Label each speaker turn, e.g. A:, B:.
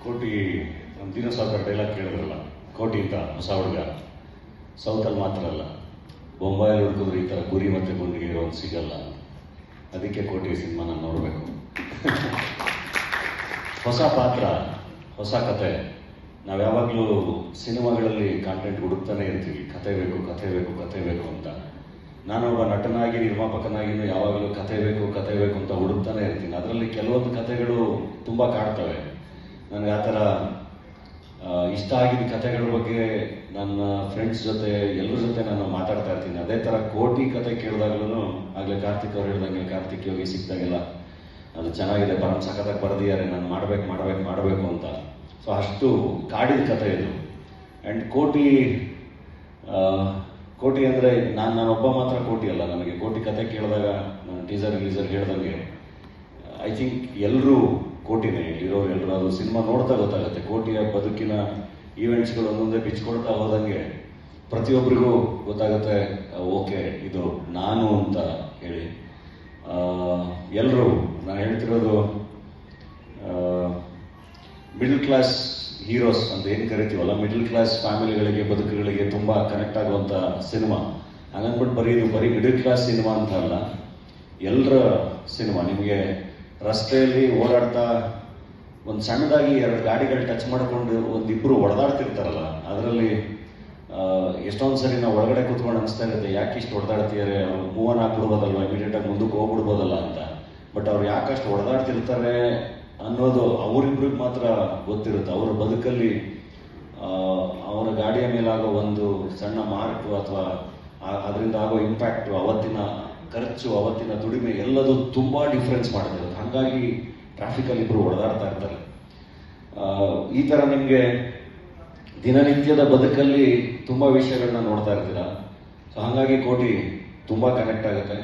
A: ಕೋಟಿ ನಮ್ಮ ದಿನ ಸಾಗರ ಡೈಲಾಗ್ ಕೇಳಿದ್ರಲ್ಲ, ಕೋಟಿ ಅಂತ ಹೊಸ ಹುಡುಗ ಸೌತಲ್ಲಿ ಮಾತ್ರ ಅಲ್ಲ, ಬೊಂಬಾಯಲ್ಲಿ ಹುಡುಕಿದ್ರೆ ಈ ಥರ ಗುರಿ ಮತ್ತು ಗುಂಡಿಗೆ ಇರೋದು ಸಿಗಲ್ಲ. ಅದಕ್ಕೆ ಕೋಟಿ ಸಿನಿಮಾ ನಾನು ನೋಡಬೇಕು. ಹೊಸ ಪಾತ್ರ, ಹೊಸ ಕತೆ. ನಾವು ಯಾವಾಗಲೂ ಸಿನಿಮಾಗಳಲ್ಲಿ ಕಾಂಟೆಂಟ್ ಹುಡುಕ್ತಾನೆ ಇರ್ತೀವಿ, ಕತೆ ಬೇಕು ಕತೆ ಬೇಕು ಕತೆ ಬೇಕು ಅಂತ. ನಾನೊಬ್ಬ ನಟನಾಗಿ ನಿರ್ಮಾಪಕನಾಗಿನೂ ಯಾವಾಗಲೂ ಕತೆ ಬೇಕು ಅಂತ ಹುಡುಕ್ತಾನೆ ಇರ್ತೀನಿ. ಅದರಲ್ಲಿ ಕೆಲವೊಂದು ಕತೆಗಳು ತುಂಬ ಕಾಡ್ತವೆ ನನಗೆ. ಆ ಥರ ಇಷ್ಟ ಆಗಿದ್ದ ಕತೆಗಳ ಬಗ್ಗೆ ನನ್ನ ಫ್ರೆಂಡ್ಸ್ ಜೊತೆ ಎಲ್ಲರ ಜೊತೆ ನಾನು ಮಾತಾಡ್ತಾ ಇರ್ತೀನಿ. ಅದೇ ಥರ ಕೋಟಿ ಕತೆ ಕೇಳಿದಾಗ್ಲೂ, ಆಗಲೇ ಕಾರ್ತಿಕ್ ಅವ್ರು ಹೇಳ್ದಂಗೆ, ಕಾರ್ತಿಕ್ ಯೋಗಿ ಸಿಕ್ಕಿದಾಗೆಲ್ಲ ಅದು ಚೆನ್ನಾಗಿದೆ, ಪರಂ ಸಖತ್ತಾಗಿ ಬರೆದಿದ್ದಾರೆ, ನಾನು ಮಾಡಬೇಕು ಅಂತ. ಸೊ ಅಷ್ಟು ಕಾಡಿದ ಕತೆ ಇದು. ಆ್ಯಂಡ್ ಕೋಟಿ ಅಂದರೆ ನಾನೊಬ್ಬ ಮಾತ್ರ ಕೋಟಿ ಅಲ್ಲ. ನನಗೆ ಕೋಟಿ ಕತೆ ಕೇಳಿದಾಗ ನಾನು ಟೀಸರ್ ಹೇಳ್ದಂಗೆ ಐ ಥಿಂಕ್ ಎಲ್ಲರೂ ಕೋಟಿನೇ, ಇಲ್ಲಿರೋರು ಎಲ್ಲರೂ. ಅದು ಸಿನಿಮಾ ನೋಡ್ತಾ ಗೊತ್ತಾಗುತ್ತೆ. ಕೋಟಿಯ ಬದುಕಿನ ಈವೆಂಟ್ಸ್ಗಳು ಒಂದೊಂದೇ ಬಿಚ್ಕೊಳ್ತಾ ಹೋದಂಗೆ ಪ್ರತಿಯೊಬ್ಬರಿಗೂ ಗೊತ್ತಾಗುತ್ತೆ, ಓಕೆ ಇದು ನಾನು ಅಂತ ಹೇಳಿ. ಎಲ್ಲರೂ, ನಾನು ಹೇಳ್ತಿರೋದು ಮಿಡಲ್ ಕ್ಲಾಸ್ ಹೀರೋಸ್ ಅಂತ ಏನು ಕರಿತೀವಲ್ಲ, ಮಿಡಲ್ ಕ್ಲಾಸ್ ಫ್ಯಾಮಿಲಿಗಳಿಗೆ, ಬದುಕುಗಳಿಗೆ ತುಂಬ ಕನೆಕ್ಟ್ ಆಗುವಂಥ ಸಿನಿಮಾ. ಹಂಗನ್ಬಿಟ್ಟು ಬರೀ ಮಿಡಲ್ ಕ್ಲಾಸ್ ಸಿನಿಮಾ ಅಂತ ಅಲ್ಲ, ಎಲ್ಲರ ಸಿನಿಮಾ. ನಿಮಗೆ ರಸ್ತೆಯಲ್ಲಿ ಓಡಾಡ್ತಾ ಒಂದು ಸಣ್ಣದಾಗಿ 2 ಗಾಡಿಗಳು ಟಚ್ ಮಾಡಿಕೊಂಡು ಒಂದಿಬ್ಬರು ಹೊಡೆದಾಡ್ತಿರ್ತಾರಲ್ಲ, ಅದರಲ್ಲಿ ಎಷ್ಟೊಂದು ಸರಿ ನಾವು ಒಳಗಡೆ ಕೂತ್ಕೊಂಡು ಅನಿಸ್ತಾ ಇರುತ್ತೆ, ಯಾಕೆ ಇಷ್ಟು ಹೊಡೆದಾಡ್ತಿದ್ದಾರೆ, ಅವ್ರು ಮೂವನ್ ಹಾಕ್ಬಿಡ್ಬೋದಲ್ವ, ಇಮಿಡಿಯೇಟಾಗಿ ಮುಂದಕ್ಕೆ ಹೋಗ್ಬಿಡ್ಬೋದಲ್ಲ ಅಂತ. ಬಟ್ ಅವ್ರು ಯಾಕಷ್ಟು ಹೊಡೆದಾಡ್ತಿರ್ತಾರೆ ಅನ್ನೋದು ಅವರಿಬ್ರಿಗೆ ಮಾತ್ರ ಗೊತ್ತಿರುತ್ತೆ. ಅವರ ಬದುಕಲ್ಲಿ ಅವರ ಗಾಡಿಯ ಮೇಲಾಗೋ ಒಂದು ಸಣ್ಣ ಮಾರ್ಕು ಅಥವಾ ಅದರಿಂದ ಆಗೋ ಇಂಪ್ಯಾಕ್ಟು, ಅವತ್ತಿನ ಖರ್ಚು, ಅವತ್ತಿನ ದುಡಿಮೆ ಎಲ್ಲದೂ ತುಂಬ ಡಿಫ್ರೆನ್ಸ್ ಮಾಡ್ತಿರುತ್ತೆ. ಹಾಗಾಗಿ ಟ್ರಾಫಿಕಲ್ಲಿ ಇಬ್ಬರು ಹೊಡೆದಾಡ್ತಾ ಇರ್ತಾರೆ. ಈ ಥರ ನಿಮಗೆ ದಿನನಿತ್ಯದ ಬದುಕಲ್ಲಿ ತುಂಬ ವಿಷಯಗಳನ್ನ ನೋಡ್ತಾ ಇರ್ತೀರ. ಸೊ ಹಾಗಾಗಿ ಕೋಟಿ ತುಂಬ ಕನೆಕ್ಟ್ ಆಗುತ್ತೆ.